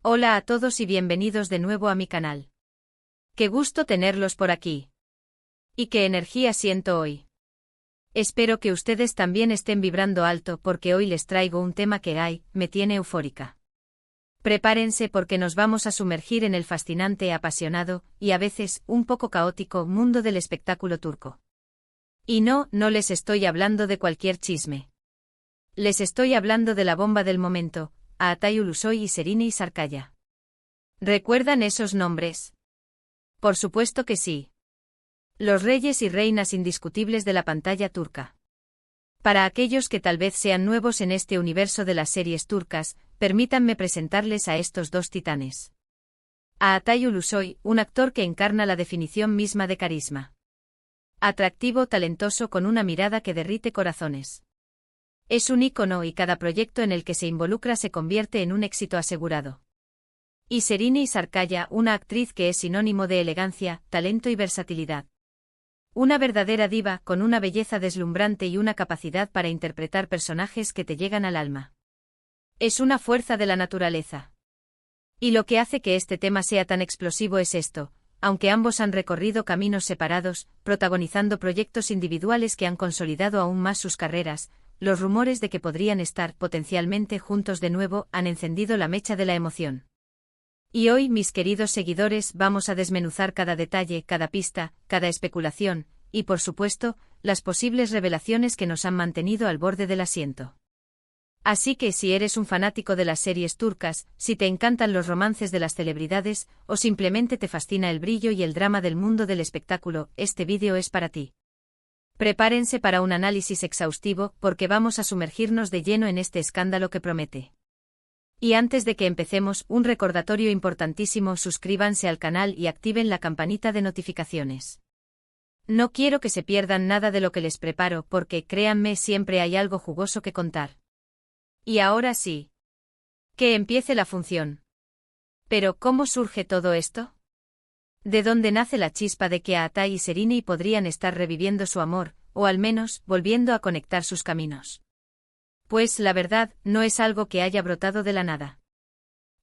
Hola a todos y bienvenidos de nuevo a mi canal. Qué gusto tenerlos por aquí. Y qué energía siento hoy. Espero que ustedes también estén vibrando alto porque hoy les traigo un tema que me tiene eufórica. Prepárense porque nos vamos a sumergir en el fascinante, apasionado, y a veces, un poco caótico, mundo del espectáculo turco. Y no les estoy hablando de cualquier chisme. Les estoy hablando de la bomba del momento, Altay Ulusoy y Şehrine Sarıkaya. ¿Recuerdan esos nombres? Por supuesto que sí. Los reyes y reinas indiscutibles de la pantalla turca. Para aquellos que tal vez sean nuevos en este universo de las series turcas, permítanme presentarles a estos dos titanes. A Altay Ulusoy, un actor que encarna la definición misma de carisma. Atractivo, talentoso, con una mirada que derrite corazones. Es un ícono y cada proyecto en el que se involucra se convierte en un éxito asegurado. Y Şehrine Sarıkaya, una actriz que es sinónimo de elegancia, talento y versatilidad. Una verdadera diva con una belleza deslumbrante y una capacidad para interpretar personajes que te llegan al alma. Es una fuerza de la naturaleza. Y lo que hace que este tema sea tan explosivo es esto, aunque ambos han recorrido caminos separados, protagonizando proyectos individuales que han consolidado aún más sus carreras, los rumores de que podrían estar potencialmente juntos de nuevo han encendido la mecha de la emoción. Y hoy, mis queridos seguidores, vamos a desmenuzar cada detalle, cada pista, cada especulación, y por supuesto, las posibles revelaciones que nos han mantenido al borde del asiento. Así que si eres un fanático de las series turcas, si te encantan los romances de las celebridades, o simplemente te fascina el brillo y el drama del mundo del espectáculo, este vídeo es para ti. Prepárense para un análisis exhaustivo, porque vamos a sumergirnos de lleno en este escándalo que promete. Y antes de que empecemos, un recordatorio importantísimo: suscríbanse al canal y activen la campanita de notificaciones. No quiero que se pierdan nada de lo que les preparo porque, créanme, siempre hay algo jugoso que contar. Y ahora sí. Que empiece la función. Pero, ¿cómo surge todo esto? ¿De dónde nace la chispa de que Altay y Şehrine podrían estar reviviendo su amor, o al menos, volviendo a conectar sus caminos? Pues, la verdad, no es algo que haya brotado de la nada.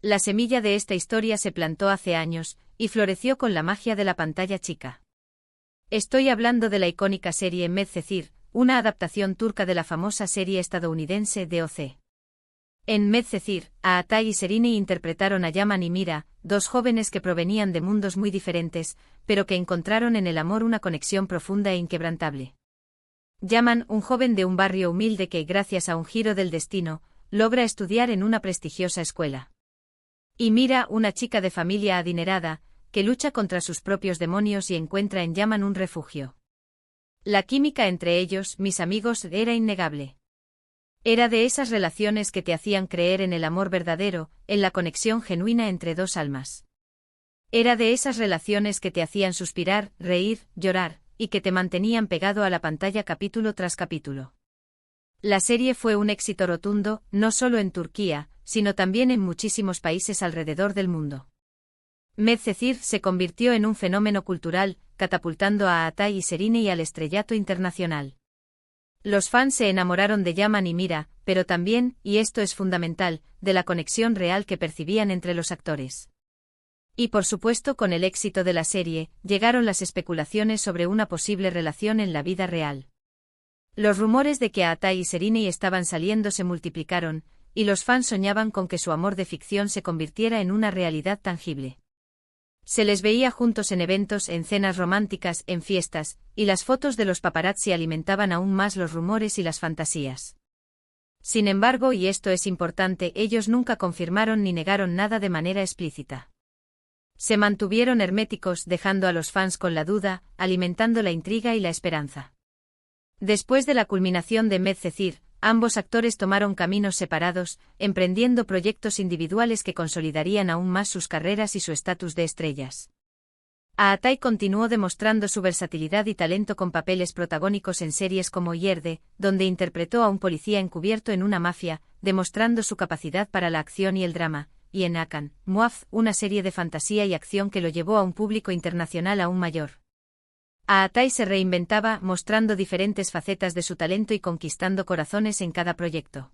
La semilla de esta historia se plantó hace años, y floreció con la magia de la pantalla chica. Estoy hablando de la icónica serie Medcezir, una adaptación turca de la famosa serie estadounidense DOC. En Medcezir, Altay y Şehrine interpretaron a Yaman y Mira, dos jóvenes que provenían de mundos muy diferentes, pero que encontraron en el amor una conexión profunda e inquebrantable. Yaman, un joven de un barrio humilde que, gracias a un giro del destino, logra estudiar en una prestigiosa escuela. Y Mira, una chica de familia adinerada, que lucha contra sus propios demonios y encuentra en Yaman un refugio. La química entre ellos, mis amigos, era innegable. Era de esas relaciones que te hacían creer en el amor verdadero, en la conexión genuina entre dos almas. Era de esas relaciones que te hacían suspirar, reír, llorar, y que te mantenían pegado a la pantalla capítulo tras capítulo. La serie fue un éxito rotundo, no solo en Turquía, sino también en muchísimos países alrededor del mundo. Medcezir se convirtió en un fenómeno cultural, catapultando a Altay y Şehrine y al estrellato internacional. Los fans se enamoraron de Yaman y Mira, pero también, y esto es fundamental, de la conexión real que percibían entre los actores. Y por supuesto, con el éxito de la serie, llegaron las especulaciones sobre una posible relación en la vida real. Los rumores de que Altay y Şehrine estaban saliendo se multiplicaron, y los fans soñaban con que su amor de ficción se convirtiera en una realidad tangible. Se les veía juntos en eventos, en cenas románticas, en fiestas, y las fotos de los paparazzi alimentaban aún más los rumores y las fantasías. Sin embargo, y esto es importante, ellos nunca confirmaron ni negaron nada de manera explícita. Se mantuvieron herméticos, dejando a los fans con la duda, alimentando la intriga y la esperanza. Después de la culminación de Medcezir, ambos actores tomaron caminos separados, emprendiendo proyectos individuales que consolidarían aún más sus carreras y su estatus de estrellas. Altay continuó demostrando su versatilidad y talento con papeles protagónicos en series como Yerde, donde interpretó a un policía encubierto en una mafia, demostrando su capacidad para la acción y el drama, y en Hakan, Muaf, una serie de fantasía y acción que lo llevó a un público internacional aún mayor. Altay se reinventaba, mostrando diferentes facetas de su talento y conquistando corazones en cada proyecto.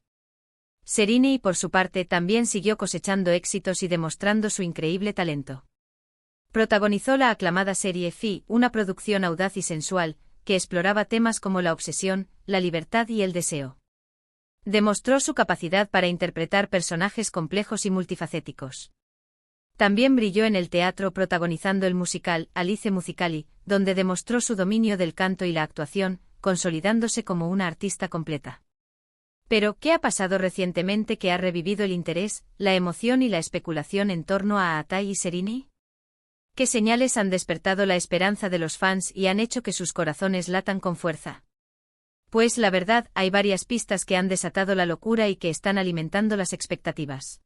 Serrini, por su parte, también siguió cosechando éxitos y demostrando su increíble talento. Protagonizó la aclamada serie Fi, una producción audaz y sensual, que exploraba temas como la obsesión, la libertad y el deseo. Demostró su capacidad para interpretar personajes complejos y multifacéticos. También brilló en el teatro protagonizando el musical Alice Musicali, donde demostró su dominio del canto y la actuación, consolidándose como una artista completa. Pero, ¿qué ha pasado recientemente que ha revivido el interés, la emoción y la especulación en torno a Atai y Serrini? ¿Qué señales han despertado la esperanza de los fans y han hecho que sus corazones latan con fuerza? Pues la verdad, hay varias pistas que han desatado la locura y que están alimentando las expectativas.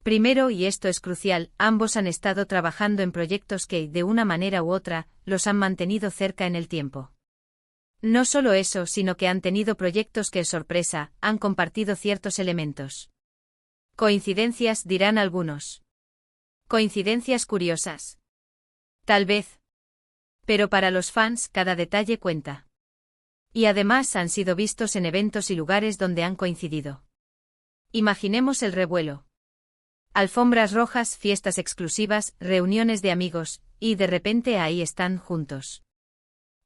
Primero, y esto es crucial, ambos han estado trabajando en proyectos que, de una manera u otra, los han mantenido cerca en el tiempo. No solo eso, sino que han tenido proyectos que, sorpresa, han compartido ciertos elementos. Coincidencias, dirán algunos. Coincidencias curiosas. Tal vez. Pero para los fans, cada detalle cuenta. Y además han sido vistos en eventos y lugares donde han coincidido. Imaginemos el revuelo. Alfombras rojas, fiestas exclusivas, reuniones de amigos, y de repente ahí están juntos.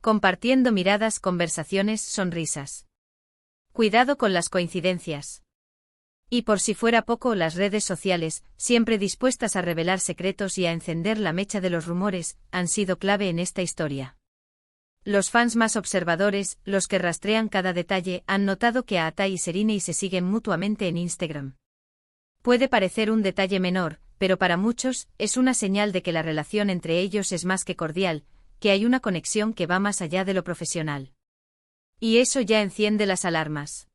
Compartiendo miradas, conversaciones, sonrisas. Cuidado con las coincidencias. Y por si fuera poco, las redes sociales, siempre dispuestas a revelar secretos y a encender la mecha de los rumores, han sido clave en esta historia. Los fans más observadores, los que rastrean cada detalle, han notado que Atai y Serrini se siguen mutuamente en Instagram. Puede parecer un detalle menor, pero para muchos, es una señal de que la relación entre ellos es más que cordial, que hay una conexión que va más allá de lo profesional. Y eso ya enciende las alarmas.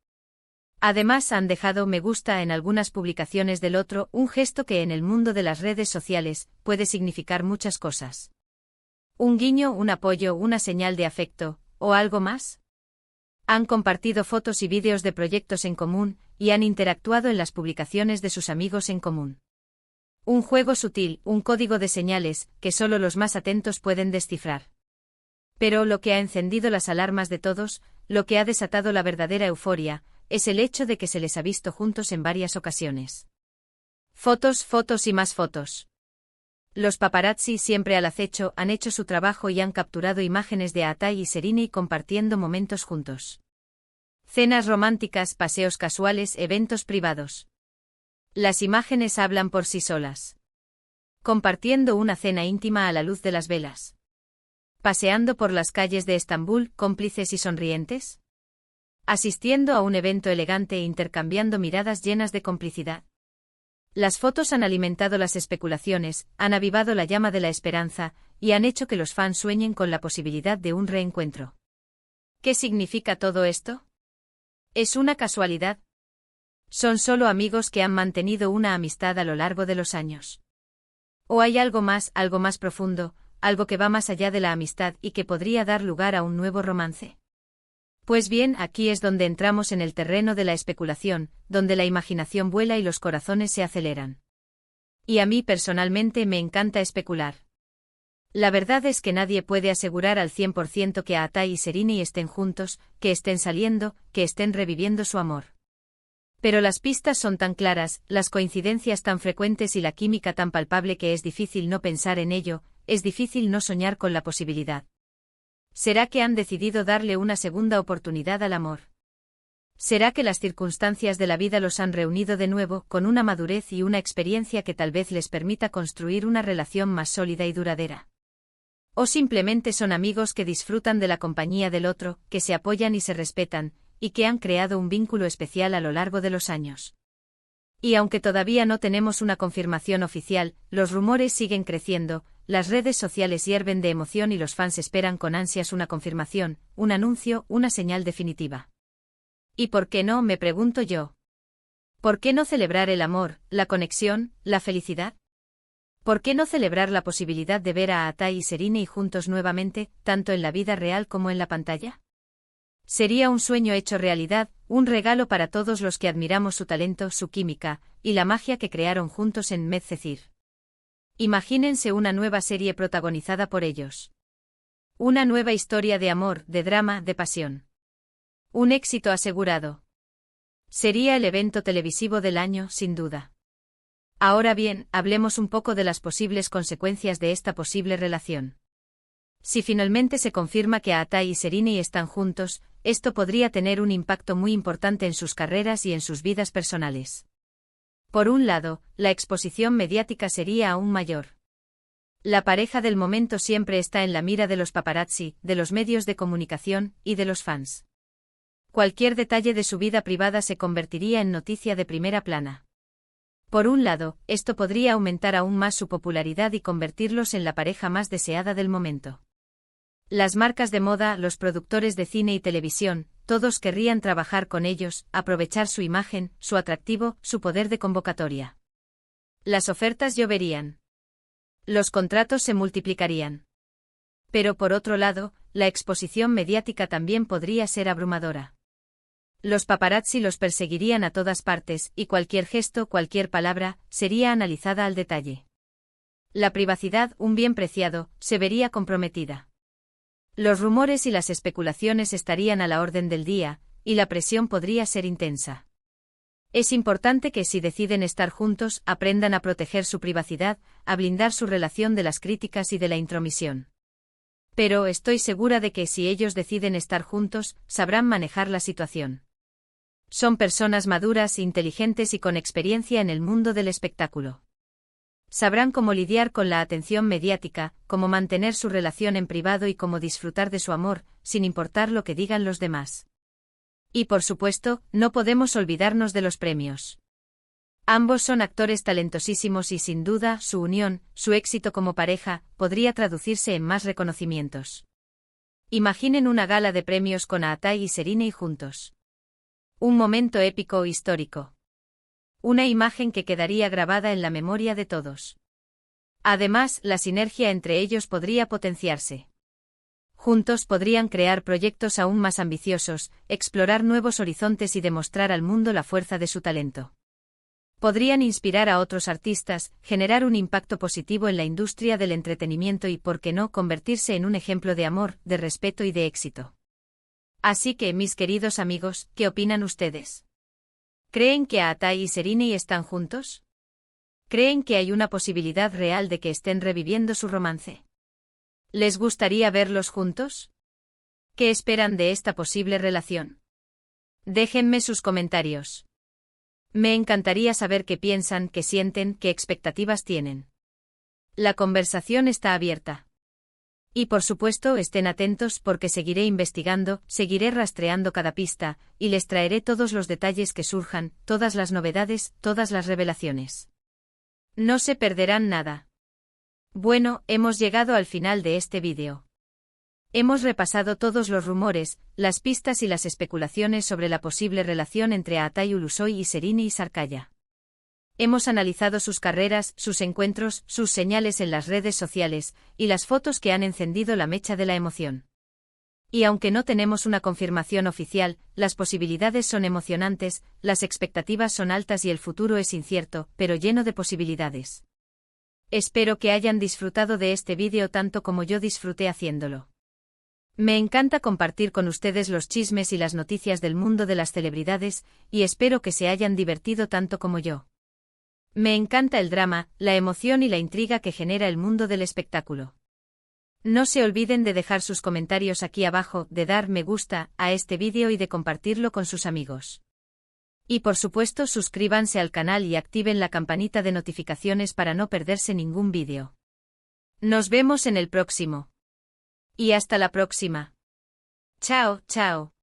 Además, han dejado me gusta en algunas publicaciones del otro, un gesto que en el mundo de las redes sociales puede significar muchas cosas. Un guiño, un apoyo, una señal de afecto, ¿o algo más? Han compartido fotos y vídeos de proyectos en común, y han interactuado en las publicaciones de sus amigos en común. Un juego sutil, un código de señales, que solo los más atentos pueden descifrar. Pero lo que ha encendido las alarmas de todos, lo que ha desatado la verdadera euforia, es el hecho de que se les ha visto juntos en varias ocasiones. Fotos, fotos y más fotos. Los paparazzi, siempre al acecho, han hecho su trabajo y han capturado imágenes de Atai y Serrini compartiendo momentos juntos. Cenas románticas, paseos casuales, eventos privados. Las imágenes hablan por sí solas. Compartiendo una cena íntima a la luz de las velas. Paseando por las calles de Estambul, cómplices y sonrientes. Asistiendo a un evento elegante e intercambiando miradas llenas de complicidad. Las fotos han alimentado las especulaciones, han avivado la llama de la esperanza, y han hecho que los fans sueñen con la posibilidad de un reencuentro. ¿Qué significa todo esto? ¿Es una casualidad? ¿Son solo amigos que han mantenido una amistad a lo largo de los años? ¿O hay algo más profundo, algo que va más allá de la amistad y que podría dar lugar a un nuevo romance? Pues bien, aquí es donde entramos en el terreno de la especulación, donde la imaginación vuela y los corazones se aceleran. Y a mí personalmente me encanta especular. La verdad es que nadie puede asegurar al 100% que Atai y Serrini estén juntos, que estén saliendo, que estén reviviendo su amor. Pero las pistas son tan claras, las coincidencias tan frecuentes y la química tan palpable que es difícil no pensar en ello, es difícil no soñar con la posibilidad. ¿Será que han decidido darle una segunda oportunidad al amor? ¿Será que las circunstancias de la vida los han reunido de nuevo, con una madurez y una experiencia que tal vez les permita construir una relación más sólida y duradera? ¿O simplemente son amigos que disfrutan de la compañía del otro, que se apoyan y se respetan, y que han creado un vínculo especial a lo largo de los años? Y aunque todavía no tenemos una confirmación oficial, los rumores siguen creciendo, las redes sociales hierven de emoción y los fans esperan con ansias una confirmación, un anuncio, una señal definitiva. ¿Y por qué no?, me pregunto yo. ¿Por qué no celebrar el amor, la conexión, la felicidad? ¿Por qué no celebrar la posibilidad de ver a Atai y Serrini juntos nuevamente, tanto en la vida real como en la pantalla? Sería un sueño hecho realidad, un regalo para todos los que admiramos su talento, su química, y la magia que crearon juntos en Medcezir. Imagínense una nueva serie protagonizada por ellos. Una nueva historia de amor, de drama, de pasión. Un éxito asegurado. Sería el evento televisivo del año, sin duda. Ahora bien, hablemos un poco de las posibles consecuencias de esta posible relación. Si finalmente se confirma que Atai y Serrini están juntos, esto podría tener un impacto muy importante en sus carreras y en sus vidas personales. Por un lado, la exposición mediática sería aún mayor. La pareja del momento siempre está en la mira de los paparazzi, de los medios de comunicación y de los fans. Cualquier detalle de su vida privada se convertiría en noticia de primera plana. Por un lado, esto podría aumentar aún más su popularidad y convertirlos en la pareja más deseada del momento. Las marcas de moda, los productores de cine y televisión, todos querrían trabajar con ellos, aprovechar su imagen, su atractivo, su poder de convocatoria. Las ofertas lloverían. Los contratos se multiplicarían. Pero por otro lado, la exposición mediática también podría ser abrumadora. Los paparazzi los perseguirían a todas partes, y cualquier gesto, cualquier palabra, sería analizada al detalle. La privacidad, un bien preciado, se vería comprometida. Los rumores y las especulaciones estarían a la orden del día, y la presión podría ser intensa. Es importante que si deciden estar juntos, aprendan a proteger su privacidad, a blindar su relación de las críticas y de la intromisión. Pero estoy segura de que si ellos deciden estar juntos, sabrán manejar la situación. Son personas maduras, inteligentes y con experiencia en el mundo del espectáculo. Sabrán cómo lidiar con la atención mediática, cómo mantener su relación en privado y cómo disfrutar de su amor, sin importar lo que digan los demás. Y por supuesto, no podemos olvidarnos de los premios. Ambos son actores talentosísimos y sin duda, su unión, su éxito como pareja, podría traducirse en más reconocimientos. Imaginen una gala de premios con Atai y Serrini juntos. Un momento épico histórico. Una imagen que quedaría grabada en la memoria de todos. Además, la sinergia entre ellos podría potenciarse. Juntos podrían crear proyectos aún más ambiciosos, explorar nuevos horizontes y demostrar al mundo la fuerza de su talento. Podrían inspirar a otros artistas, generar un impacto positivo en la industria del entretenimiento y, por qué no, convertirse en un ejemplo de amor, de respeto y de éxito. Así que, mis queridos amigos, ¿qué opinan ustedes? ¿Creen que Atai y Serrini están juntos? ¿Creen que hay una posibilidad real de que estén reviviendo su romance? ¿Les gustaría verlos juntos? ¿Qué esperan de esta posible relación? Déjenme sus comentarios. Me encantaría saber qué piensan, qué sienten, qué expectativas tienen. La conversación está abierta. Y por supuesto estén atentos porque seguiré investigando, seguiré rastreando cada pista, y les traeré todos los detalles que surjan, todas las novedades, todas las revelaciones. No se perderán nada. Bueno, hemos llegado al final de este vídeo. Hemos repasado todos los rumores, las pistas y las especulaciones sobre la posible relación entre Atai Ulusoy y Serrini Sarkaya. Hemos analizado sus carreras, sus encuentros, sus señales en las redes sociales, y las fotos que han encendido la mecha de la emoción. Y aunque no tenemos una confirmación oficial, las posibilidades son emocionantes, las expectativas son altas y el futuro es incierto, pero lleno de posibilidades. Espero que hayan disfrutado de este vídeo tanto como yo disfruté haciéndolo. Me encanta compartir con ustedes los chismes y las noticias del mundo de las celebridades, y espero que se hayan divertido tanto como yo. Me encanta el drama, la emoción y la intriga que genera el mundo del espectáculo. No se olviden de dejar sus comentarios aquí abajo, de dar me gusta a este vídeo y de compartirlo con sus amigos. Y por supuesto suscríbanse al canal y activen la campanita de notificaciones para no perderse ningún vídeo. Nos vemos en el próximo. Y hasta la próxima. Chao, chao.